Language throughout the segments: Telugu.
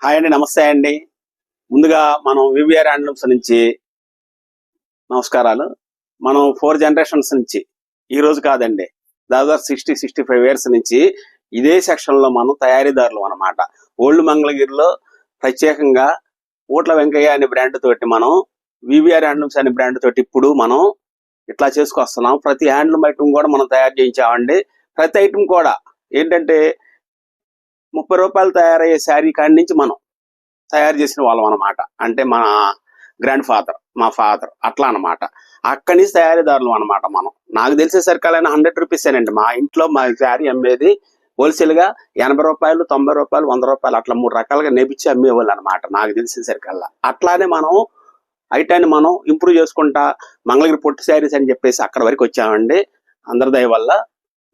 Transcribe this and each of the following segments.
హాయ్ అండి, నమస్తే అండి. ముందుగా మనం వివిఆర్ హ్యాండ్లూమ్స్ నుంచి నమస్కారాలు. మనం 4 జనరేషన్స్ నుంచి ఈ రోజు కాదండి, దాదాపు 60-65 ఇయర్స్ నుంచి ఇదే సెక్షన్ లో మనం తయారీదారులు అన్నమాట. ఓల్డ్ మంగళగిరిలో ప్రత్యేకంగా ఊట్ల వెంకయ్య అనే బ్రాండ్ తోటి మనం వివిఆర్ హ్యాండ్లూమ్స్ అనే బ్రాండ్ తోటి ఇప్పుడు మనం ఇట్లా చేసుకొస్తున్నాం. ప్రతి హ్యాండ్లూమ్ ఐటమ్ కూడా మనం తయారు చేయించామండి. ప్రతి ఐటమ్ కూడా ఏంటంటే 30 రూపాయలు తయారయ్యే శారీ కాడి నుంచి మనం తయారు చేసిన వాళ్ళం అనమాట. అంటే మా గ్రాండ్ ఫాదర్, మా ఫాదర్ అట్లా అనమాట. అక్కడి నుంచి తయారీదారులు అనమాట మనం. నాకు తెలిసేసరికలైనా 100 రూపీసేనండి. మా ఇంట్లో మా శారీ అమ్మేది హోల్సేల్ గా 80 రూపాయలు, 90 రూపాయలు, 100 రూపాయలు అట్లా 3 రకాలుగా నేపిచ్చి అమ్మేవాళ్ళు అనమాట నాకు తెలిసేసరికల్లా. అట్లానే మనం ఐటాన్ని మనం ఇంప్రూవ్ చేసుకుంటా మంగళగిరి పొట్టి శారీస్ అని చెప్పేసి అక్కడ వరకు వచ్చామండి అందరి దయ వల్ల.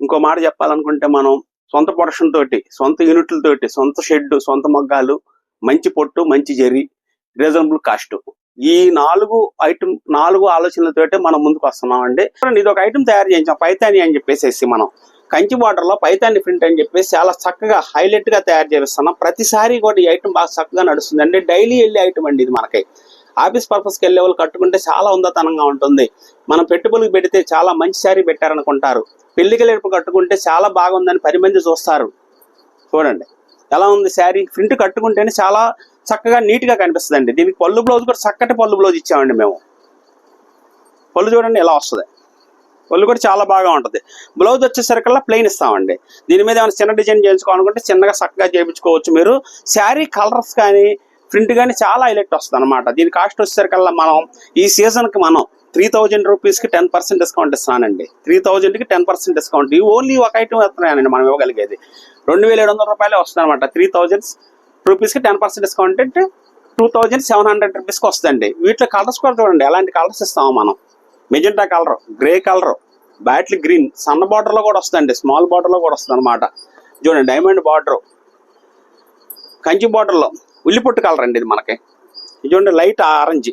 ఇంకో మాట చెప్పాలనుకుంటే మనం సొంత ప్రొడక్షన్ తోటి, సొంత యూనిట్లతోటి, సొంత షెడ్, సొంత మగ్గాలు, మంచి పొట్టు, మంచి జరి, రీజనబుల్ కాస్ట్, ఈ 4 ఆలోచనలతోటి మనం ముందుకు వస్తున్నాం అండి. ఇది ఒక ఐటమ్ తయారు చేయించాం, పైతాని అని చెప్పేసి మనం కంచి బార్డర్ లో పైతాని ప్రింట్ అని చెప్పేసి చాలా చక్కగా హైలైట్ గా తయారు చేస్తున్నాం. ప్రతిసారి కూడా ఈ ఐటమ్ బాగా చక్కగా నడుస్తుంది అండి. డైలీ వెళ్ళే ఐటమ్ అండి ఇది. మనకి ఆఫీస్ పర్పస్ కి వెళ్ళే వాళ్ళు కట్టుకుంటే చాలా ఉందతనంగా ఉంటుంది. మనం పెట్టుబడులకు పెడితే చాలా మంచి శారీ పెట్టారనుకుంటారు. పెళ్లికి వెళ్ళేటప్పుడు కట్టుకుంటే చాలా బాగుందని 10 మంది చూస్తారు. చూడండి ఎలా ఉంది శారీ. ప్రింట్ కట్టుకుంటేనే చాలా చక్కగా నీట్ గా కనిపిస్తుంది అండి. దీనికి పళ్ళు బ్లౌజ్ కూడా చక్కటి పళ్ళు బ్లౌజ్ ఇచ్చామండి మేము. పళ్ళు చూడండి ఎలా వస్తుంది. పళ్ళు కూడా చాలా బాగా ఉంటుంది. బ్లౌజ్ వచ్చేసరికల్లా ప్లెయిన్ ఇస్తామండి. దీని మీద ఏమైనా చిన్న డిజైన్ చేయించుకోవాలనుకుంటే చిన్నగా చక్కగా చేయించుకోవచ్చు మీరు. శారీ కలర్స్ కానీ ప్రింట్ కానీ చాలా హైలైట్ వస్తుంది అనమాట. దీని కాస్ట్ వచ్చేసరికల్లా మనం ఈ సీజన్ కి మనం 3000 రూపీస్కి 10% డిస్కౌంట్ ఇస్తానండి. 3000కి 10% డిస్కౌంట్. ఇవి ఓన్లీ ఒక ఐటమ్ వస్తున్నాయండి మనం ఇవ్వగలిగేది. 2700 రూపాయలే వస్తుంది అనమాట. 3000 రూపీస్కి 10% డిస్కౌంట్ అంటే 2700 రూపీస్కి వస్తుందండి. వీటిలో కలర్స్ కూడా చూడండి ఎలాంటి కలర్స్ ఇస్తాము మనం. Magenta colour, grey colour, battle green, సన్న బార్డర్ లో కూడా వస్తుందండి, స్మాల్ బార్డర్ లో కూడా వస్తుంది అనమాట. చూడండి డైమండ్ బార్డర్, కంచి బార్డర్ లో ఉల్లిపొట్టు కలర్ అండి ఇది మనకి. ఇది చూడండి లైట్ ఆరెంజ్,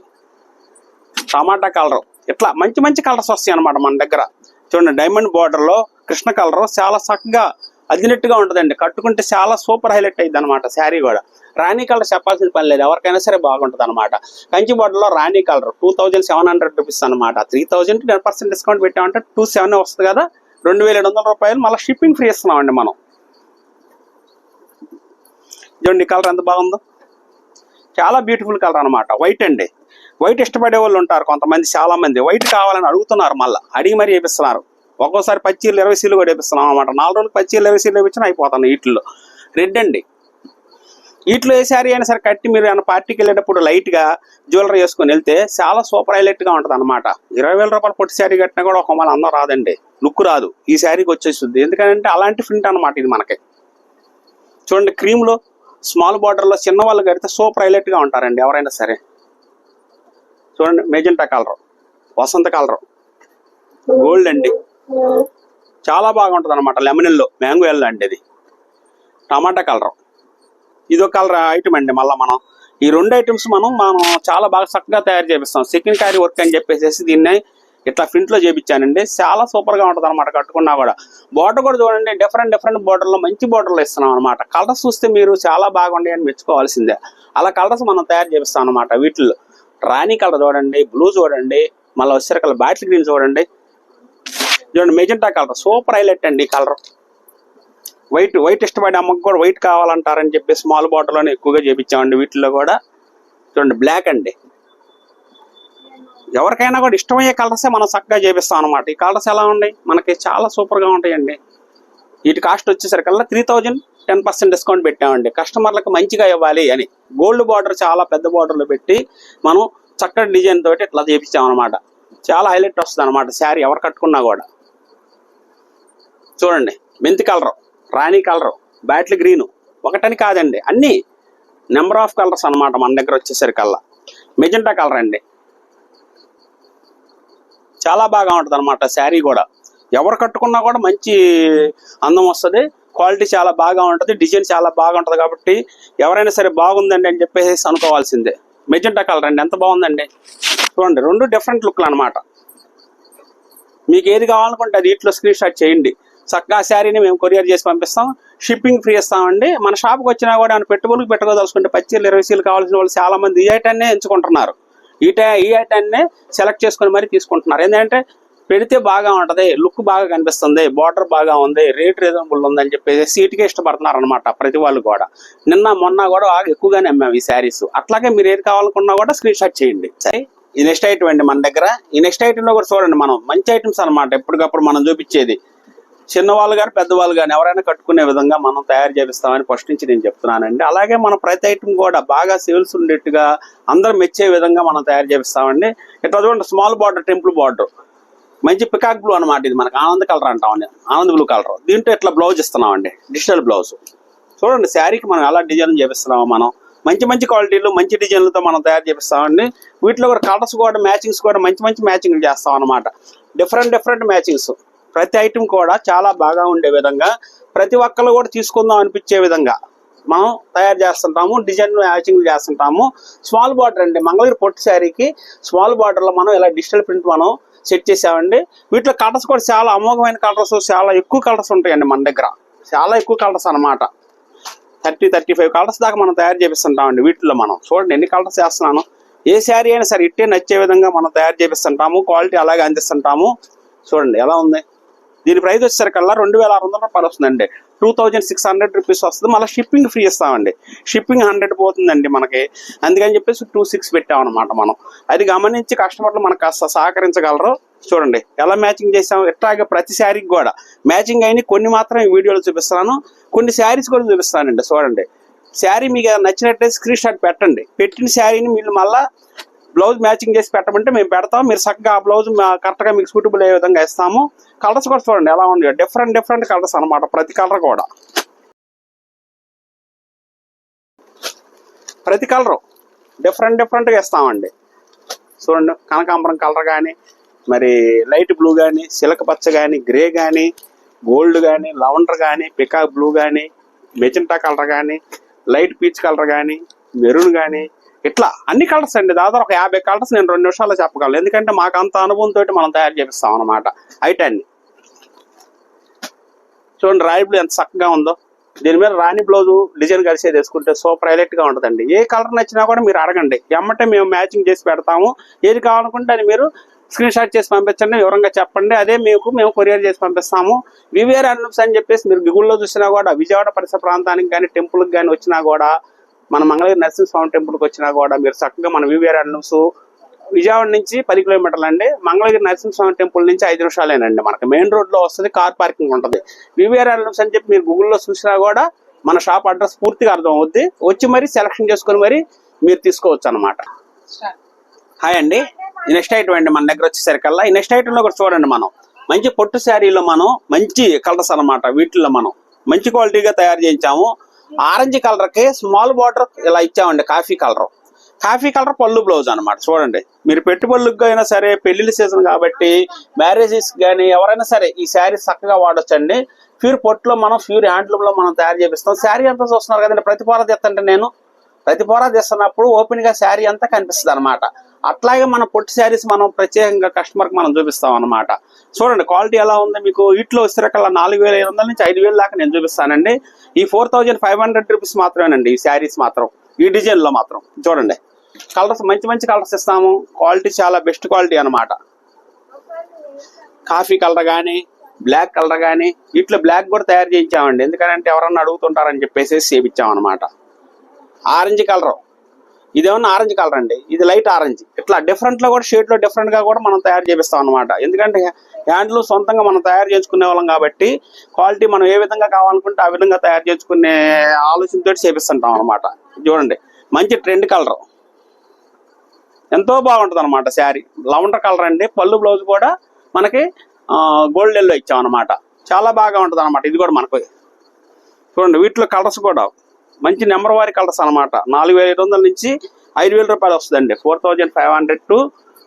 టమాటా కలర్, ఇట్లా మంచి మంచి కలర్స్ వస్తాయి అనమాట మన దగ్గర. చూడండి డైమండ్ బార్డర్ లో కృష్ణ కలర్ చాలా చక్కగా అదినట్టుగా ఉంటుందండి. కట్టుకుంటే చాలా సూపర్ హైలైట్ అయింది అనమాట. శారీ కూడా రాణి కలర్ చెప్పాల్సిన పని లేదు, ఎవరికైనా సరే బాగుంటుంది అనమాట. కంచి బార్డర్ లో రాణి కలర్ 2700 రూపీస్ అనమాట. 3000కి 10% డిస్కౌంట్ పెట్టామంటే 27 వస్తుంది కదా, 2700 రూపాయలు. మళ్ళీ షిప్పింగ్ ఫ్రీ ఇస్తున్నామండి మనం. చూడండి కలర్ ఎంత బాగుందో, చాలా బ్యూటిఫుల్ కలర్ అనమాట. వైట్ అండి. వైట్ ఇష్టపడే వాళ్ళు ఉంటారు కొంతమంది, చాలా మంది వైట్ కావాలని అడుగుతున్నారు. మళ్ళీ అడిగి మరీ వేపిస్తున్నారు. ఒక్కోసారి 10 చీరలు 20 చీరలు కూడా వేపిస్తున్నాం అనమాట. 4 రోజులు 10 చీరలు 20 చీరలు వేపించినా అయిపోతాను. వీటిలో రెడ్ అండి. వీటిలో ఏ శారీ అయినా సరే కట్టి మీరు ఏమైనా పార్టీకి వెళ్ళేటప్పుడు లైట్ గా జ్యువెలరీ వేసుకొని వెళ్తే చాలా సూపర్ హైలైట్ గా ఉంటుంది అనమాట. 20,000 రూపాయలు పొట్టి శారీ కట్టినా కూడా ఒక మళ్ళీ అందం రాదండి, లుక్ రాదు. ఈ శారీకి వచ్చేస్తుంది. ఎందుకంటే అలాంటి ప్రింట్ అనమాట ఇది మనకి. చూడండి క్రీమ్ లో స్మాల్ బార్డర్ లో చిన్న వాళ్ళు కడితే సూపర్ హైలైట్ గా ఉంటారండి ఎవరైనా సరే. చూడండి మెజెంటా కలర్, వసంత కలర్, గోల్డ్ అండి, చాలా బాగుంటుంది అనమాట. లెమన్ ఎల్లో, మ్యాంగో ఎల్లో అండి ఇది. టమాటా కలర్, ఇదొక కలర్ ఐటమ్ అండి. మళ్ళీ మనం ఈ 2 ఐటమ్స్ మనం చాలా బాగా చక్కగా తయారు చేపిస్తాం. సెకండ్ క్యారీ వర్క్ అని చెప్పేసి దీన్ని ఇట్లా ప్రింట్ లో చేపించానండి. చాలా సూపర్ గా ఉంటుంది అనమాట కట్టుకున్నా కూడా. బార్డర్ కూడా చూడండి డిఫరెంట్ బార్డర్ లో మంచి బార్డర్లు ఇస్తున్నాం అనమాట. కలర్స్ చూస్తే మీరు చాలా బాగుంటాయి అని మెచ్చుకోవాల్సిందే. అలా కలర్స్ మనం తయారు చేపిస్తాం అనమాట. వీటిల్లో రాణి కలర్ చూడండి, బ్లూ చూడండి, మళ్ళీ వచ్చేసరికి బాటిల్ గ్రీన్ చూడండి, చూడండి మెజెంటా కలర్ సూపర్ హైలైట్ అండి. కలర్ వైట్ ఇష్టపడే అమ్మకు కూడా వైట్ కావాలంటారని చెప్పి స్మాల్ బార్డర్ లోనే ఎక్కువగా చేపించామండి. వీటిల్లో కూడా చూడండి బ్లాక్ అండి. ఎవరికైనా కూడా ఇష్టమయ్యే కలర్సే మనం చక్కగా చేపిస్తాం అనమాట. ఈ కలర్స్ ఎలా ఉన్నాయి మనకి, చాలా సూపర్ గా ఉంటాయండి. వీటి కాస్ట్ వచ్చేసరికల్లా 3000 10% డిస్కౌంట్ పెట్టామండి. కస్టమర్లకు మంచిగా ఇవ్వాలి అని గోల్డ్ బార్డర్ చాలా పెద్ద బార్డర్లో పెట్టి మనం చక్కటి డిజైన్ తోటి ఇట్లా చేపించామన్నమాట. చాలా హైలైట్ వస్తుంది అనమాట శారీ ఎవరు కట్టుకున్నా కూడా. చూడండి మెంతి కలర్, రాణి కలర్, బ్యాటిల్ గ్రీను, ఒకటని కాదండి అన్ని నెంబర్ ఆఫ్ కలర్స్ అనమాట మన దగ్గర వచ్చేసరికల్లా. మెజెంటా కలర్ అండి, చాలా బాగా ఉంటుంది అనమాట. శారీ కూడా ఎవరు కట్టుకున్నా కూడా మంచి అందం వస్తుంది. క్వాలిటీ చాలా బాగా ఉంటుంది, డిజైన్ చాలా బాగా ఉంటుంది. కాబట్టి ఎవరైనా సరే బాగుందండి అని చెప్పేసి అనుకోవాల్సిందే. మెజెంటా కలర్ అండి ఎంత బాగుందండి. చూడండి 2 డిఫరెంట్ లుక్లు అనమాట. మీకు ఏది కావాలనుకుంటే అది వీటిలో స్క్రీన్ షాట్ చేయండి. చక్కగా శారీని మేము కొరియర్ చేసి పంపిస్తాం. షిప్పింగ్ ఫ్రీ ఇస్తామండి. మన షాప్కి వచ్చినా కూడా ఏమైనా పెట్టుబడులకు పెట్టుకోదలుచుకుంటే 10 20 సీలు కావాల్సిన వాళ్ళు చాలా మంది ఈ ఐటాన్నే ఎంచుకుంటున్నారు. ఈ ఐటాన్నే సెలెక్ట్ చేసుకుని మరీ తీసుకుంటున్నారు. ఏంటంటే పెడితే బాగా ఉంటది, లుక్ బాగా కనిపిస్తుంది, బార్డర్ బాగా ఉంది, రేట్ రీజనబుల్ ఉంది అని చెప్పేసి సీట్కే ఇష్టపడుతున్నారు అనమాట ప్రతి వాళ్ళు కూడా. నిన్న మొన్న కూడా బాగా ఎక్కువగానే అమ్మాము ఈ శారీస్. అట్లాగే మీరు ఏది కావాలనుకున్నా కూడా స్క్రీన్ షాట్ చేయండి. సరే, ఈ నెక్స్ట్ ఐటమ్ అండి మన దగ్గర. ఈ నెక్స్ట్ ఐటమ్ లో కూడా చూడండి, మనం మంచి ఐటమ్స్ అనమాట ఎప్పటికప్పుడు మనం చూపించేది. చిన్నవాళ్ళు కానీ పెద్దవాళ్ళు కానీ ఎవరైనా కట్టుకునే విధంగా మనం తయారు చేపిస్తామని ఫస్ట్ నుంచి నేను చెప్తున్నానండి. అలాగే మన ప్రతి ఐటమ్ కూడా బాగా సేల్స్ ఉండేట్టుగా అందరూ మెచ్చే విధంగా మనం తయారు చేపిస్తామండి. ఇట్లా చూడండి, స్మాల్ బార్డర్, టెంపుల్ బార్డర్, మంచి పికాక్ బ్లూ అనమాట. ఇది మనకు ఆనంద్ కలర్ అంటామండి, ఆనంద్ బ్లూ కలర్. దీంట్లో ఇట్లా బ్లౌజ్ ఇస్తున్నామండి, డిజిటల్ బ్లౌజ్. చూడండి శారీకి మనం ఎలా డిజైన్ చేపిస్తున్నామో మనం మంచి మంచి క్వాలిటీలు మంచి డిజైన్లతో మనం తయారు చేపిస్తామండి. వీటిలో కూడా కలర్స్ కూడా మ్యాచింగ్స్ కూడా మంచి మంచి మ్యాచింగ్ చేస్తాం అనమాట. Different matchings. ప్రతి ఐటమ్ కూడా చాలా బాగా ఉండే విధంగా, ప్రతి ఒక్కళ్ళు కూడా తీసుకుందాం అనిపించే విధంగా మనం తయారు చేస్తుంటాము. డిజైన్ మ్యాచింగ్ చేస్తుంటాము. స్మాల్ బార్డర్ అండి, మంగళగిరి పొట్టు శారీకి స్మాల్ బార్డర్లో మనం ఇలా డిజిటల్ ప్రింట్ మనం సెట్ చేసామండి. వీటిలో కలర్స్ కూడా చాలా అమోఘమైన కలర్స్, చాలా ఎక్కువ కలర్స్ ఉంటాయండి మన దగ్గర. చాలా ఎక్కువ కలర్స్ అనమాట. 30-35 కలర్స్ దాకా మనం తయారు చేపిస్తుంటామండి. వీటిలో మనం చూడండి ఎన్ని కలర్స్ చేస్తున్నాను. ఏ శారీ అయినా సరే ఇట్టే నచ్చే విధంగా మనం తయారు చేపిస్తుంటాము. క్వాలిటీ అలాగే అందిస్తుంటాము. చూడండి ఎలా ఉంది. దీని ప్రైస్ వచ్చేసరికల్లా 2600 రూపాయలు వస్తుందండి. 2600 రూపీస్ వస్తుంది. మళ్ళీ షిప్పింగ్ ఫ్రీ ఇస్తామండి. షిప్పింగ్ 100 పోతుందండి మనకి. అందుకని చెప్పేసి 26 పెట్టామన్నమాట మనం. అది గమనించి కస్టమర్లు మనకు కాస్త సహకరించగలరు. చూడండి ఎలా మ్యాచింగ్ చేసాము. ఇట్లాగే ప్రతి శారీకి కూడా మ్యాచింగ్ అయిన కొన్ని మాత్రం ఈ వీడియోలో చూపిస్తున్నాను, కొన్ని శారీస్ కూడా చూపిస్తానండి. చూడండి, శారీ మీకు నచ్చినట్లయితే స్క్రీన్ షాట్ పెట్టండి. పెట్టిన శారీని మీరు మళ్ళీ బ్లౌజ్ మ్యాచింగ్ చేసి పెట్టమంటే మేము పెడతాం. మీరు చక్కగా ఆ బ్లౌజ్ కరెక్ట్గా మీకు సూటబుల్ అయ్యే విధంగా ఇస్తాము. కలర్స్ కూడా చూడండి ఎలా ఉంది. డిఫరెంట్ కలర్స్ అనమాట. ప్రతి కలర్ కూడా, ప్రతి కలరు డిఫరెంట్గా ఇస్తామండి. చూడండి, కనకాంబరం కలర్ కానీ, మరి లైట్ బ్లూ కానీ, సిలక పచ్చ కానీ, గ్రే కానీ, గోల్డ్ కానీ, లవెండర్ కానీ, పికాక్ బ్లూ కానీ, మెజెంటా కలర్ కానీ, లైట్ పీచ్ కలర్ కానీ, మెరూన్ కానీ, ఇట్లా అన్ని కలర్స్ అండి. దాదాపు ఒక 50 కలర్స్ నేను 2 నిమిషాల్లో చెప్పగలను. ఎందుకంటే మాకు అంత అనుభవంతో మనం తయారు చేపిస్తాం అనమాట ఐటాన్ని. చూడండి రాయి బ్లూ ఎంత చక్కగా ఉందో. దీని మీద రాణి బ్లౌజ్ డిజైన్ కలిసేది వేసుకుంటే సూపర్ హైలైట్ గా ఉంటుందండి. ఏ కలర్ నచ్చినా కూడా మీరు అడగండి, ఎమ్మటే మేము మ్యాచింగ్ చేసి పెడతాము. ఏది కావాలనుకుంటే అది మీరు స్క్రీన్ షాట్ చేసి పంపించండి, వివరంగా చెప్పండి. అదే మేము కొరియర్ చేసి పంపిస్తాము. వివేర్ హ్యాండ్లూమ్స్ అని చెప్పేసి మీరు గూగుల్లో చూసినా కూడా, విజయవాడ పరిసర ప్రాంతానికి కానీ టెంపుల్కి కానీ వచ్చినా కూడా, మన మంగళగిరి నరసింహస్వామి టెంపుల్కి వచ్చినా కూడా మీరు చక్కగా మన వివేర్ హ్యాండ్లూమ్స్ విజయవాడ నుంచి 10 కిలోమీటర్లు అండి. మంగళగిరి నరసింహస్వామి టెంపుల్ నుంచి 5 నిమిషాలేనండి. మనకి మెయిన్ రోడ్ లో వస్తుంది, కార్ పార్కింగ్ ఉంటుంది. వివేర్ హ్యాండ్లూమ్స్ అని చెప్పి మీరు గూగుల్లో చూసినా కూడా మన షాప్ అడ్రస్ పూర్తిగా అర్థం అవుద్ది. వచ్చి మరి సెలక్షన్ చేసుకుని మరి మీరు తీసుకోవచ్చు అనమాట. హాయ్ అండి, ఈ నెక్స్ట్ ఐటమ్ అండి మన దగ్గర వచ్చేసరికల్లా. ఈ నెక్స్ట్ ఐటమ్ లో కూడా చూడండి, మనం మంచి పొట్టు శారీలో మనం మంచి కలర్స్ అనమాట. వీటిల్లో మనం మంచి క్వాలిటీగా తయారు చేయించాము. ఆరెంజ్ కలర్ కి స్మాల్ బార్డర్ ఇలా ఇచ్చామండి. కాఫీ కలర్ పళ్ళు బ్లౌజ్ అనమాట. చూడండి, మీరు పెట్టుబడులకు అయినా సరే, పెళ్లిళ్ళ సీజన్ కాబట్టి మ్యారేజెస్ కానీ ఎవరైనా సరే ఈ శారీ చక్కగా వాడొచ్చండి. ప్యూర్ పొట్టులో మనం ప్యూర్ హ్యాండ్లూమ్ లో మనం తయారు చేపిస్తాం. శారీ అంతా చూస్తున్నారు కదండి, ప్రతి పొర తెస్తంటే నేను ప్రతి పొర తెస్తున్నప్పుడు ఓపెన్ గా శారీ అంతా కనిపిస్తుంది అనమాట. అట్లాగే మన పొట్టు శారీస్ మనం ప్రత్యేకంగా కస్టమర్ కి మనం చూపిస్తాం అనమాట. చూడండి క్వాలిటీ ఎలా ఉంది. మీకు వీటిలో వచ్చేసరికల్లా 4500 నుంచి 5000 దాకా నేను చూపిస్తానండి. ఈ 4500 రూపీస్ మాత్రమేనండి ఈ శారీస్ మాత్రం. ఈ డిజైన్ లో మాత్రం చూడండి, కలర్స్ మంచి కలర్స్ ఇస్తాము. క్వాలిటీ చాలా బెస్ట్ క్వాలిటీ అనమాట. కాఫీ కలర్ కానీ, బ్లాక్ కలర్ కానీ, ఇట్లా బ్లాక్ కూడా తయారు చేయించామండి. ఎందుకంటే ఎవరన్నా అడుగుతుంటారని చెప్పేసి చేయించాం అనమాట. ఆరెంజ్ కలర్, ఇదేమన్నా ఆరెంజ్ కలర్ అండి, ఇది లైట్ ఆరెంజ్. ఇట్లా డిఫరెంట్ లో కూడా షేడ్ లో డిఫరెంట్ గా కూడా మనం తయారు చేపిస్తాం అనమాట. ఎందుకంటే హ్యాండ్లు సొంతంగా మనం తయారు చేసుకునే వాళ్ళం కాబట్టి క్వాలిటీ మనం ఏ విధంగా కావాలనుకుంటే ఆ విధంగా తయారు చేసుకునే ఆలోచనతో చేపిస్తుంటాం అనమాట. చూడండి, మంచి ట్రెండ్ కలర్, ఎంతో బాగుంటుంది అనమాట శారీ. లవెండర్ కలర్ అండి. పళ్ళు బ్లౌజ్ కూడా మనకి గోల్డ్ ఎల్లో ఇచ్చాం అనమాట. చాలా బాగా ఉంటుంది అనమాట. ఇది కూడా మనకు చూడండి, వీటిలో కలర్స్ కూడా మంచి నెంబర్ వారి కలర్స్ అనమాట. 4500 నుంచి 5000 రూపాయలు వస్తుందండి. 4500 to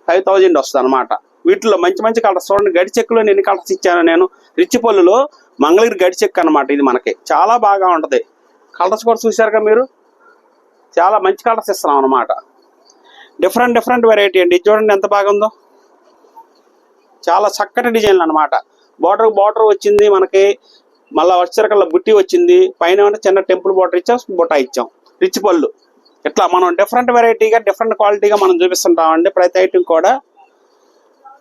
5000 వస్తుంది అనమాట. వీటిలో మంచి కలర్స్ చూడండి. గడి చెక్కులో ఎన్ని కలర్స్ ఇచ్చాను నేను. రిచ్ పళ్ళులో మంగళగిరి గడి చెక్ అనమాట. ఇది మనకి చాలా బాగా ఉంటది. కలర్స్ కూడా చూసారుగా మీరు, చాలా మంచి కలర్స్ ఇస్తున్నాం అనమాట. డిఫరెంట్ వెరైటీ అండి. చూడండి ఎంత బాగుందో, చాలా చక్కటి డిజైన్లు అనమాట. బార్డర్ వచ్చింది మనకి. మళ్ళీ వచ్చేసరికల్లా బుట్టి వచ్చింది, పైన చిన్న టెంపుల్ బోటర్ ఇచ్చాం, బుట్ట ఇచ్చాం, రిచ్ పళ్ళు. ఇట్లా మనం డిఫరెంట్ వెరైటీగా డిఫరెంట్ క్వాలిటీగా మనం చూపిస్తుంటామండి. ప్రతి ఐటమ్ కూడా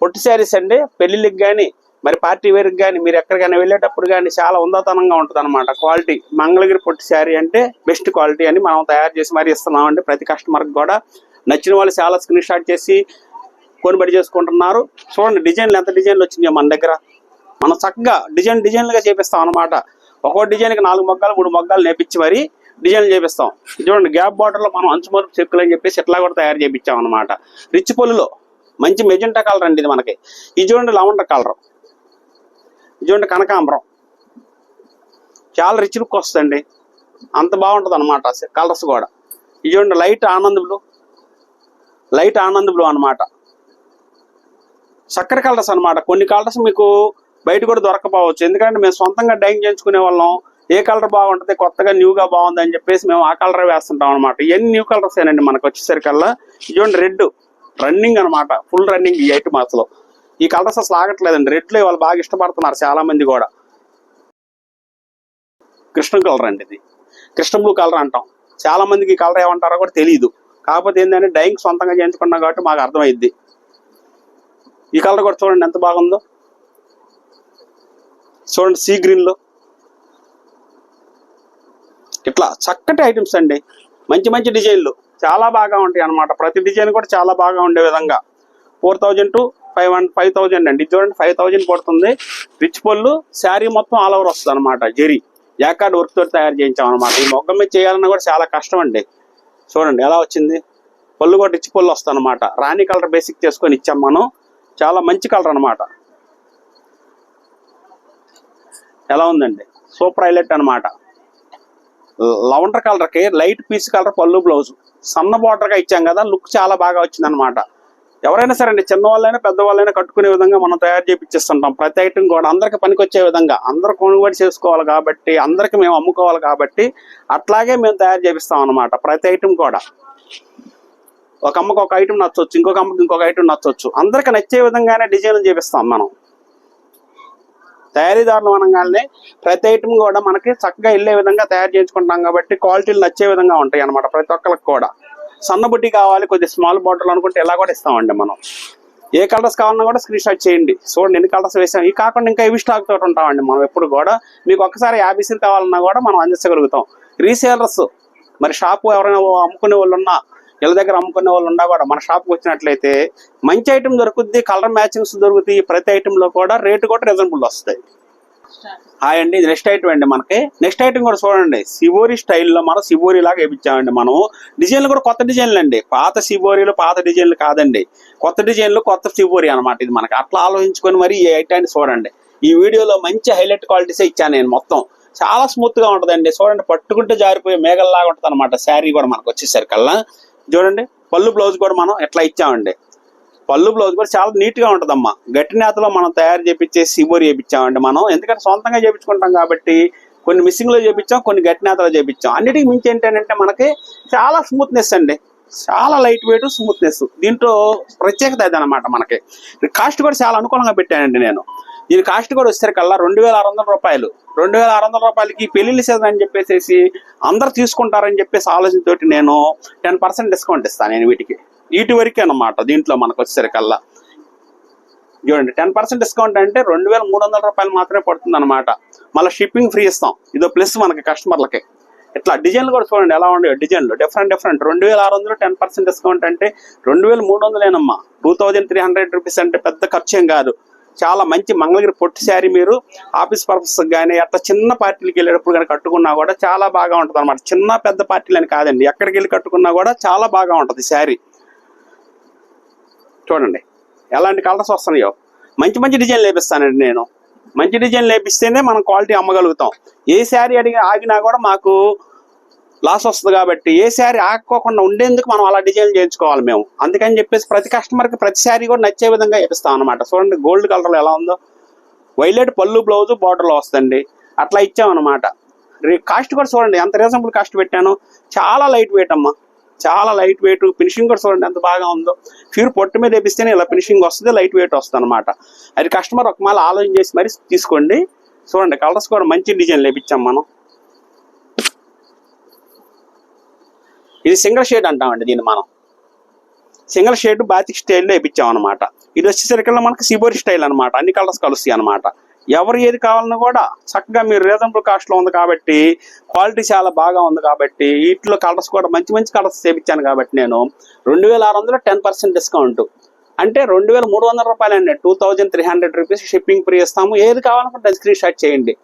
పొట్టి శారీస్ అండి. పెళ్లిళ్ళకి కానీ మరి పార్టీ వేర్కి కానీ మీరు ఎక్కడికైనా వెళ్ళేటప్పుడు కానీ చాలా ఉందాతనంగా ఉంటుంది అనమాట. క్వాలిటీ మంగళగిరి పొట్టి శారీ అంటే బెస్ట్ క్వాలిటీ అని మనం తయారు చేసి మరీ ఇస్తున్నామండి. ప్రతి కస్టమర్కి కూడా నచ్చిన వాళ్ళు చాలా స్క్రీన్ షాట్ చేసి కొనుబడి చేసుకుంటున్నారు. చూడండి డిజైన్లు ఎంత డిజైన్లు వచ్చినాయో మన దగ్గర. మనం చక్కగా డిజైన్లుగా చేపిస్తాం అనమాట. ఒక్కో డిజైన్కి 4 మొగ్గాలు 3 మొగ్గాలు నేపించి మరి డిజైన్లు చేపిస్తాం. చూడండి గ్యాప్ బార్డర్లో మనం అంచుమరుపు చెక్కులు అని చెప్పేసి ఇట్లా కూడా తయారు చేయించాం అనమాట. రిచ్ పొల్లులో మంచి మెజెంటా కలర్ అండి ఇది మనకి. ఇది చూడండి లవండర్ కలర్, ఇది చూడండి కనకాంబరం, చాలా రిచ్ లుక్ వస్తుందండి. అంత బాగుంటుంది అనమాట కలర్స్ కూడా. ఇది చూడండి లైట్ ఆనంద్ బ్లూ అనమాట. చక్కెర కలర్స్ అనమాట. కొన్ని కలర్స్ మీకు బయట కూడా దొరకపోవచ్చు, ఎందుకంటే మేము సొంతంగా డైయింగ్ చేయించుకునే వాళ్ళం. ఏ కలర్ బాగుంటుంది, కొత్తగా న్యూగా బాగుంది అని చెప్పేసి మేము ఆ కలర్ వేస్తుంటాం అనమాట. ఇవన్నీ న్యూ కలర్స్ ఏనండి మనకు వచ్చేసరికల్లా. చూడండి రెడ్ రన్నింగ్ అనమాట, ఫుల్ రన్నింగ్ ఈ ఐటమ్ అసలు. ఈ కలర్స్ అసలు ఆగట్లేదండి. రెడ్లో వాళ్ళు బాగా ఇష్టపడుతున్నారు చాలా మంది కూడా. కృష్ణ కలర్ అండి ఇది, కృష్ణ బ్లూ కలర్ అంటాం. చాలా మందికి ఈ కలర్ ఏమంటారో కూడా తెలియదు. కాకపోతే ఏంటంటే డైయింగ్ సొంతంగా చేయించుకున్నాం కాబట్టి మాకు అర్థమైద్ది. ఈ కలర్ కూడా చూడండి ఎంత బాగుందో. చూడండి సీ గ్రీన్ లో ఇట్లా చక్కటి ఐటమ్స్ అండి. మంచి డిజైన్లు చాలా బాగా ఉంటాయి అనమాట. ప్రతి డిజైన్ కూడా చాలా బాగా ఉండే విధంగా 4000 to 5000 అండి. ఇది చూడండి 5000 పడుతుంది. రిచ్ పళ్ళు, శారీ మొత్తం ఆల్ ఓవర్ వస్తుంది అనమాట. జెరీ జాకార్డ్ వర్క్ తోటి తయారు చేయించాం అనమాట. ఈ మొగ్గ మీద చేయాలన్నా కూడా చాలా కష్టం అండి. చూడండి ఎలా వచ్చింది. పళ్ళు కూడా రిచ్ పళ్ళు వస్తుంది అనమాట. రాణి కలర్ బేసిక్ చేసుకొని ఇచ్చాం మనం. చాలా మంచి కలర్ అనమాట. ఎలా ఉందండి, సూపర్ హైలైట్ అనమాట. లవండర్ కలర్కి లైట్ పీస్ కలర్ పళ్ళు బ్లౌజ్ సన్న బార్డర్గా ఇచ్చాం కదా, లుక్ చాలా బాగా వచ్చింది అనమాట. ఎవరైనా సరే అండి, చిన్నవాళ్ళైనా పెద్దవాళ్ళైనా కట్టుకునే విధంగా మనం తయారు చేయించేస్తుంటాం. ప్రతి ఐటమ్ కూడా అందరికి పనికొచ్చే విధంగా, అందరూ కొనుగోలు చేసుకోవాలి కాబట్టి, అందరికి మేము అమ్ముకోవాలి కాబట్టి అట్లాగే మేము తయారు చేపిస్తాం అనమాట. ప్రతి ఐటమ్ కూడా ఒక అమ్మకు ఒక ఐటమ్ నచ్చవచ్చు, ఇంకొక అమ్మకి ఇంకొక ఐటమ్ నచ్చవచ్చు. అందరికి నచ్చే విధంగానే డిజైన్లు చేపిస్తాం మనం. తయారీదారులు అనగానే ప్రతి ఐటమ్ కూడా మనకి చక్కగా వెళ్ళే విధంగా తయారు చేయించుకుంటాం కాబట్టి క్వాలిటీలు నచ్చే విధంగా ఉంటాయి అనమాట. ప్రతి ఒక్కరికి కూడా సన్న బుట్టి కావాలి, కొద్దిగా స్మాల్ బాటిల్ అనుకుంటే ఎలా కూడా ఇస్తామండి మనం. ఏ కలర్స్ కావాలన్నా కూడా స్క్రీన్ షాట్ చేయండి. చూడండి ఎన్ని కలర్స్ వేసాం. ఈ కాకుండా ఇంకా ఇవి స్టాక్ తోటి ఉంటామండి మనం ఎప్పుడు కూడా. మీకు ఒక్కసారి 50 సీలు కావాలన్నా కూడా మనం అందించగలుగుతాం. రీసేలర్స్ మరి షాపు ఎవరైనా అమ్ముకునే వాళ్ళు ఉన్నా, ఇళ్ళ దగ్గర అమ్ముకునే వాళ్ళు ఉన్నా కూడా మన షాప్కి వచ్చినట్లయితే మంచి ఐటమ్ దొరుకుద్ది, కలర్ మ్యాచింగ్స్ దొరుకుతాయి. ప్రతి ఐటెంలో కూడా రేటు కూడా రీజనబుల్ వస్తాయి. హాయ్ అండి, ఇది నెక్స్ట్ ఐటమ్ అండి మనకి. నెక్స్ట్ ఐటమ్ కూడా చూడండి, సిబోరి స్టైల్లో మనం సిబోరి లాగా వేయించామండి మనం. డిజైన్లు కూడా కొత్త డిజైన్లు అండి. పాత సిబోరీలు పాత డిజైన్లు కాదండి, కొత్త డిజైన్లు కొత్త సిబోరి అనమాట. ఇది మనకి అట్లా ఆలోచించుకొని మరి ఈ ఐటాన్ని చూడండి. ఈ వీడియోలో మంచి హైలైట్ క్వాలిటీసే ఇచ్చాను నేను. మొత్తం చాలా స్మూత్ గా ఉంటుందండి. చూడండి పట్టుకుంటే జారిపోయే మేఘల్లాగా ఉంటుంది అనమాట. శారీ కూడా మనకు వచ్చేసరికల్లా చూడండి. పళ్ళు బ్లౌజ్ కూడా మనం ఎట్లా ఇచ్చామండి. పళ్ళు బ్లౌజ్ కూడా చాలా నీట్ గా ఉంటుందమ్మా. గట్టి నేతలో మనం తయారు చేపించే సిబోరి చేపించామండి మనం. ఎందుకంటే సొంతంగా చేపించుకుంటాం కాబట్టి కొన్ని మిస్సింగ్ లో చేపించాం, కొన్ని గట్టి నేతలో చేపించాం. అన్నిటికీ మించి ఏంటంటే మనకి చాలా స్మూత్నెస్ అండి, చాలా లైట్ వెయిట్ స్మూత్నెస్. దీంట్లో ప్రత్యేకత ఇది అనమాట. మనకి కాస్ట్ కూడా చాలా అనుకూలంగా పెట్టానండి నేను. దీని కాస్ట్ కూడా వచ్చేసరికల్లా 2600 రూపాయలు. 2600 రూపాయలకి పెళ్లిళ్ళు సీజన్ అని చెప్పేసి అందరు తీసుకుంటారని చెప్పేసి ఆలోచనతోటి నేను 10% డిస్కౌంట్ ఇస్తాను నేను వీటి వరకే అనమాట. దీంట్లో మనకు వచ్చేసరికల్లా చూడండి 10% డిస్కౌంట్ అంటే 2300 రూపాయలు మాత్రమే పడుతుంది అనమాట. మళ్ళీ షిప్పింగ్ ఫ్రీ ఇస్తాం. ఇదో ప్లస్ మనకి కస్టమర్లకి. ఇట్లా డిజైన్లు కూడా చూడండి ఎలా ఉండేవి. డిజైన్లు డిఫరెంట్ 2600 10% డిస్కౌంట్ అంటే 2300 2300 రూపీస్ అంటే పెద్ద ఖర్చు ఏం కాదు. చాలా మంచి మంగళగిరి పొట్టి శారీ మీరు ఆఫీస్ పర్పస్ కానీ అట్లా చిన్న పార్టీలకు వెళ్ళేటప్పుడు కానీ కట్టుకున్నా కూడా చాలా బాగా ఉంటుంది అనమాట. చిన్న పెద్ద పార్టీలు అని కాదండి, ఎక్కడికి వెళ్ళి కట్టుకున్నా కూడా చాలా బాగా ఉంటుంది శారీ. చూడండి ఎలాంటి కలర్స్ వస్తున్నాయో. మంచి డిజైన్ లేపిస్తానండి నేను. మంచి డిజైన్ లేపిస్తేనే మనం క్వాలిటీ అమ్మగలుగుతాం. ఏ శారీ ఆగినా కూడా మాకు లాస్ వస్తుంది కాబట్టి ఏ శారీ ఆగకోకుండా ఉండేందుకు మనం అలా డిజైన్ చేయించుకోవాలి మేము. అందుకని చెప్పేసి ప్రతి కస్టమర్కి ప్రతి శారీ కూడా నచ్చే విధంగా వేపిస్తాం అనమాట. చూడండి గోల్డ్ కలర్లో ఎలా ఉందో. వైలెట్ పళ్ళు బ్లౌజ్ బార్డర్లో వస్తుంది. అట్లా ఇచ్చామన్నమాట. కాస్ట్ కూడా చూడండి ఎంత రీజనబుల్ కాస్ట్ పెట్టాను. చాలా లైట్ వెయిట్ అమ్మా, చాలా లైట్ వెయిట్. ఫినిషింగ్ కూడా చూడండి ఎంత బాగా ఉందో. ప్యూర్ పొట్టు మీద వేపిస్తేనే ఇలా ఫినిషింగ్ వస్తుంది, లైట్ వెయిట్ వస్తుంది అనమాట. అది కస్టమర్ ఒక మాల ఆలోచన చేసి మరి తీసుకోండి. చూడండి కలర్స్ కూడా మంచి డిజైన్ లేపించాం మనం. ఇది సింగిల్ షేడ్ అంటామండి దీన్ని మనం. సింగిల్ షేడ్ బాతిక్ స్టైల్లో వేయించాం అనమాట. ఇది వచ్చేసరికి మనకి సిబోరి స్టైల్ అనమాట. అన్ని కలర్స్ కలుస్తాయి అనమాట. ఎవరు ఏది కావాలన్నా కూడా చక్కగా మీరు రీజనబుల్ కాస్ట్లో ఉంది కాబట్టి, క్వాలిటీ చాలా బాగా ఉంది కాబట్టి, వీటిలో కలర్స్ కూడా మంచి మంచి కలర్స్ చేయించాను కాబట్టి నేను 2600 10% డిస్కౌంట్ అంటే 2300 రూపాయలు అండి. 2300 రూపీస్ షిప్పింగ్ ఫ్రీ ఇస్తాము. ఏది కావాలనుకుంటే స్క్రీన్ షాట్ చేయండి.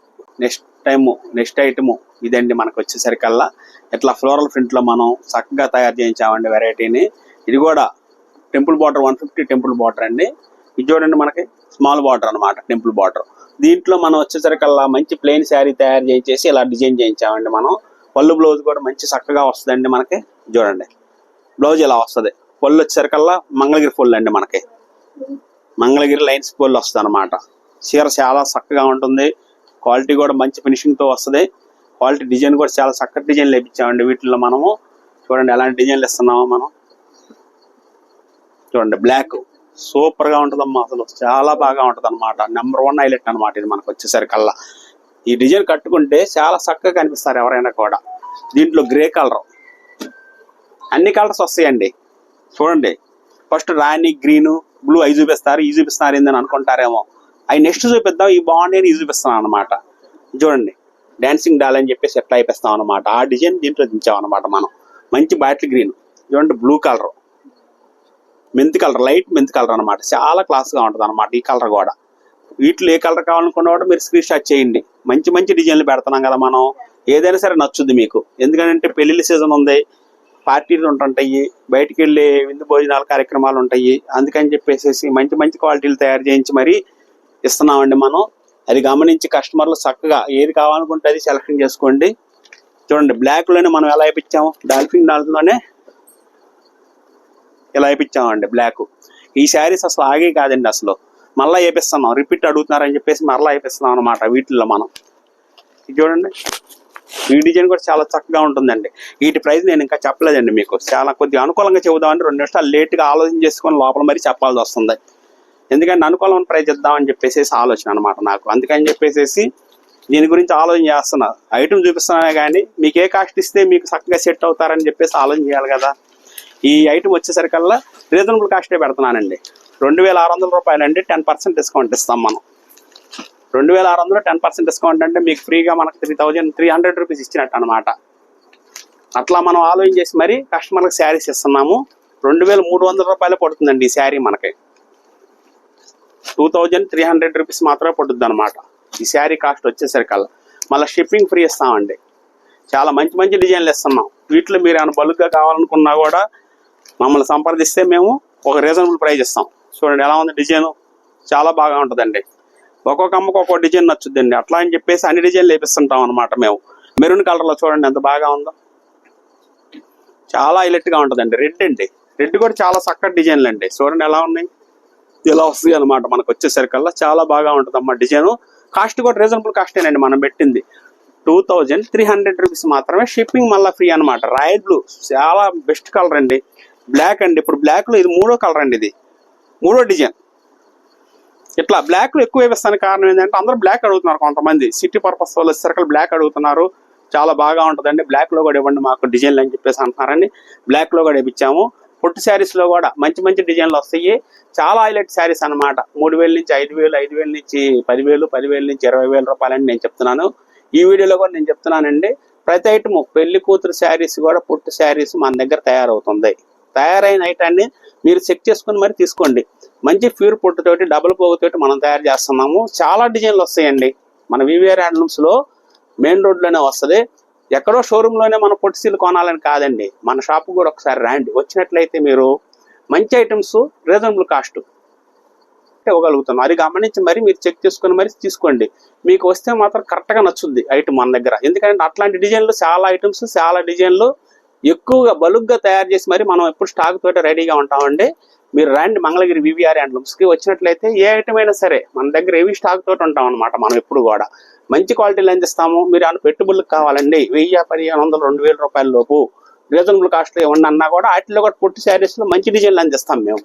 నెక్స్ట్ ఐటము ఇదండి. మనకు వచ్చేసరికల్లా ఇట్లా ఫ్లోరల్ ప్రింట్లో మనం చక్కగా తయారు చేయించామండి వెరైటీని. ఇది కూడా టెంపుల్ బార్డర్ 150 టెంపుల్ బార్డర్ అండి. ఇది చూడండి మనకి స్మాల్ బార్డర్ అనమాట టెంపుల్ బార్డర్. దీంట్లో మనం వచ్చేసరికల్లా మంచి ప్లెయిన్ శారీ తయారు చేయించేసి ఇలా డిజైన్ చేయించామండి మనం. పళ్ళు బ్లౌజ్ కూడా మంచి చక్కగా వస్తుందండి మనకి. చూడండి బ్లౌజ్ ఇలా వస్తుంది. పళ్ళు వచ్చేసరికల్లా మంగళగిరి ఫుల్ అండి మనకి. మంగళగిరి లైన్స్ పళ్ళు వస్తుంది అనమాట. చీర చాలా చక్కగా ఉంటుంది. క్వాలిటీ కూడా మంచి ఫినిషింగ్తో వస్తుంది. క్వాలిటీ డిజైన్ కూడా చాలా చక్కటి డిజైన్లు వేయించామండి వీటిల్లో మనము. చూడండి ఎలాంటి డిజైన్లు ఇస్తున్నామో మనం. చూడండి బ్లాక్ సూపర్గా ఉంటుందమ్మా. అసలు చాలా బాగా ఉంటుంది అనమాట. నెంబర్ 1 హైలైట్ అనమాట ఇది మనకు వచ్చేసరికల్లా. ఈ డిజైన్ కట్టుకుంటే చాలా చక్కగా కనిపిస్తారు ఎవరైనా కూడా. దీంట్లో గ్రే కలర్ అన్ని కలర్స్ వస్తాయండి. చూడండి ఫస్ట్ రాణి, గ్రీను, బ్లూ అవి చూపిస్తారు. ఈ చూపిస్తున్నారు ఏందని అనుకుంటారేమో. అవి నెక్స్ట్ చూపిద్దాం. ఈ బాగుండి అని ఈ చూపిస్తున్నాం అనమాట. చూడండి డాన్సింగ్ డాల్ అని చెప్పేసి ఎట్లా అయిపిస్తాం అనమాట. ఆ డిజైన్ దీంట్లో దించాం అనమాట మనం. మంచి బాటిల్ గ్రీన్, చూడండి బ్లూ కలర్, మెంతి కలర్, లైట్ మెంతి కలర్ అనమాట. చాలా క్లాస్గా ఉంటుంది అనమాట ఈ కలర్ కూడా. వీటిలో ఏ కలర్ కావాలనుకున్నా కూడా మీరు స్క్రీన్ షాట్ చేయండి. మంచి మంచి డిజైన్లు పెడుతున్నాం కదా మనం. ఏదైనా సరే నచ్చుద్ది మీకు. ఎందుకంటే పెళ్లిళ్ళ సీజన్ ఉంది, పార్టీలు ఉంటుంటాయి, బయటికి వెళ్ళే విందు భోజనాల కార్యక్రమాలు ఉంటాయి. అందుకని చెప్పేసి మంచి మంచి క్వాలిటీలు తయారు చేయించి మరీ ఇస్తున్నామండి మనం. అది గమనించి కస్టమర్లు చక్కగా ఏది కావాలనుకుంటే అది సెలెక్షన్ చేసుకోండి. చూడండి బ్లాక్లోనే మనం ఎలా వేయించాము, డాల్ఫిన్ డాల్లోనే ఇలా వేయించామండి బ్లాక్. ఈ శారీస్ అసలు ఆగే కాదండి. అసలు మళ్ళీ వేపిస్తున్నాం. రిపీట్ అడుగుతున్నారని చెప్పేసి మరలా వేపిస్తున్నాం అనమాట వీటిల్లో మనం. ఇది చూడండి ఈ డిజైన్ కూడా చాలా చక్కగా ఉంటుందండి. వీటి ప్రైస్ నేను ఇంకా చెప్పలేదండి మీకు. చాలా కొద్దిగా అనుకూలంగా చెబుదామని 2 నిమిషాలు లేట్గా ఆలోచన చేసుకొని లోపల మరీ చెప్పాల్సి వస్తుంది. ఎందుకంటే అనుకూలమైన ప్రైస్ ఇద్దామని చెప్పేసి ఆలోచన అనమాట నాకు. అందుకని చెప్పేసి దీని గురించి ఆలోచన చేస్తున్నా. ఐటమ్ చూపిస్తున్నానే కానీ మీకు ఏ కాస్ట్ ఇస్తే మీకు చక్కగా సెట్ అవుతారని చెప్పేసి ఆలోచన చేయాలి కదా. ఈ ఐటమ్ వచ్చేసరికల్లా రీజనబుల్ కాస్టే పెడుతున్నానండి. 2600 రూపాయలండి. 10% డిస్కౌంట్ ఇస్తాం మనం. 2600 10% డిస్కౌంట్ అంటే మీకు ఫ్రీగా మనకు 3300 రూపీస్ ఇచ్చినట్టు అనమాట. అట్లా మనం ఆలోచన చేసి మరీ కస్టమర్లకు శారీస్ ఇస్తున్నాము. 2300 రూపాయలు పడుతుందండి ఈ శారీ మనకి. 2300 రూపీస్ మాత్రమే పడుతుంది అనమాట ఈ శారీ కాస్ట్ వచ్చేసరికల్లా. మళ్ళీ షిప్పింగ్ ఫ్రీ ఇస్తామండి. చాలా మంచి మంచి డిజైన్లు ఇస్తున్నాం. వీటిలో మీరు ఏమైనా బల్క్గా కావాలనుకున్నా కూడా మమ్మల్ని సంప్రదిస్తే మేము ఒక రీజనబుల్ ప్రైస్ ఇస్తాం. చూడండి ఎలా ఉంది డిజైన్, చాలా బాగా ఉంటుందండి. ఒక్కొక్క అమ్మకు ఒక్కొక్క డిజైన్ నచ్చుద్దండి. అట్లా అని చెప్పేసి అన్ని డిజైన్లు వేపిస్తుంటాం అనమాట మేము. మెరూన్ కలర్లో చూడండి ఎంత బాగా ఉందో, చాలా హైలైట్గా ఉంటుందండి. రెడ్ అండి, రెడ్ కూడా చాలా చక్కటి డిజైన్లు అండి. చూడండి ఎలా ఉన్నాయి, ఇలా వస్తుంది అనమాట మనకు వచ్చేసరికల్లా. చాలా బాగా ఉంటుంది అమ్మా డిజైన్. కాస్ట్ కూడా రీజనబుల్ కాస్టేనండి మనం పెట్టింది. 2300 రూపీస్ మాత్రమే. షిప్పింగ్ మళ్ళీ ఫ్రీ అనమాట. రాయల్ బ్లూ చాలా బెస్ట్ కలర్ అండి. బ్లాక్ అండి, ఇప్పుడు బ్లాక్లో ఇది 3వ కలర్ అండి. ఇది 3వ డిజైన్. ఇట్లా బ్లాక్లో ఎక్కువ వేపిస్తానికి కారణం ఏంటంటే అందరూ బ్లాక్ అడుగుతున్నారు. కొంతమంది సిటీ పర్పస్ వాళ్ళు వచ్చేసరికి బ్లాక్ అడుగుతున్నారు. చాలా బాగా ఉంటుందండి. బ్లాక్లో కూడా ఇవ్వండి మాకు డిజైన్లు అని చెప్పేసి అంటున్నారండి. బ్లాక్లో కూడా వేయించాము. పొట్టు శారీస్లో కూడా మంచి మంచి డిజైన్లు వస్తాయి. చాలా హైలైట్ శారీస్ అనమాట. 3000 నుంచి 5000, 5000 నుంచి 10,000, 10,000 నుంచి 20,000 రూపాయలని నేను చెప్తున్నాను. ఈ వీడియోలో కూడా నేను చెప్తున్నానండి. ప్రతి ఐటమ్ పెళ్లి కూతురు శారీస్ కూడా పొట్టు శారీస్ మన దగ్గర తయారవుతుంది. తయారైన ఐటాన్ని మీరు చెక్ చేసుకుని మరి తీసుకోండి. మంచి ప్యూర్ పొట్టుతోటి డబుల్ పోగుతోటి మనం తయారు చేస్తున్నాము. చాలా డిజైన్లు వస్తాయండి. మన వివిఆర్ హ్యాండ్లూమ్స్లో మెయిన్ రోడ్లోనే వస్తుంది. ఎక్కడో షోరూంలోనే మన పొట్టు సీలు కొనాలని కాదండి. మన షాప్ కూడా ఒకసారి రండి. వచ్చినట్లయితే మీరు మంచి ఐటమ్స్ రీజనబుల్ కాస్ట్ ఇవ్వగలుగుతాం. అది గమనించి మరి మీరు చెక్ చేసుకుని మరి తీసుకోండి. మీకు వస్తే మాత్రం కరెక్ట్గా నచ్చుద్ది ఐటమ్ మన దగ్గర. ఎందుకంటే అట్లాంటి డిజైన్లు చాలా ఐటమ్స్, చాలా డిజైన్లు ఎక్కువగా బలుగ్గా తయారు చేసి మరి మనం ఎప్పుడు స్టాక్ తోటి రెడీగా ఉంటామండి. మీరు రండి మంగళగిరి వివిఆర్ హ్యాండ్లూమ్స్కి. వచ్చినట్లయితే ఏ ఐటమ్ అయినా సరే మన దగ్గర ఏవి స్టాక్ తోటి ఉంటాం అనమాట. మనం ఎప్పుడు కూడా మంచి క్వాలిటీలు అందిస్తాము. మీరు ఏమైనా పెట్టుబడులకు కావాలండి 1000, 1500, 2000 రూపాయల లోపు రీజనబుల్ కాస్ట్లో ఏమన్నా అన్నా కూడా వాటిలో కూడా పొట్టు శారీస్లో మంచి డిజైన్లు అందిస్తాం మేము.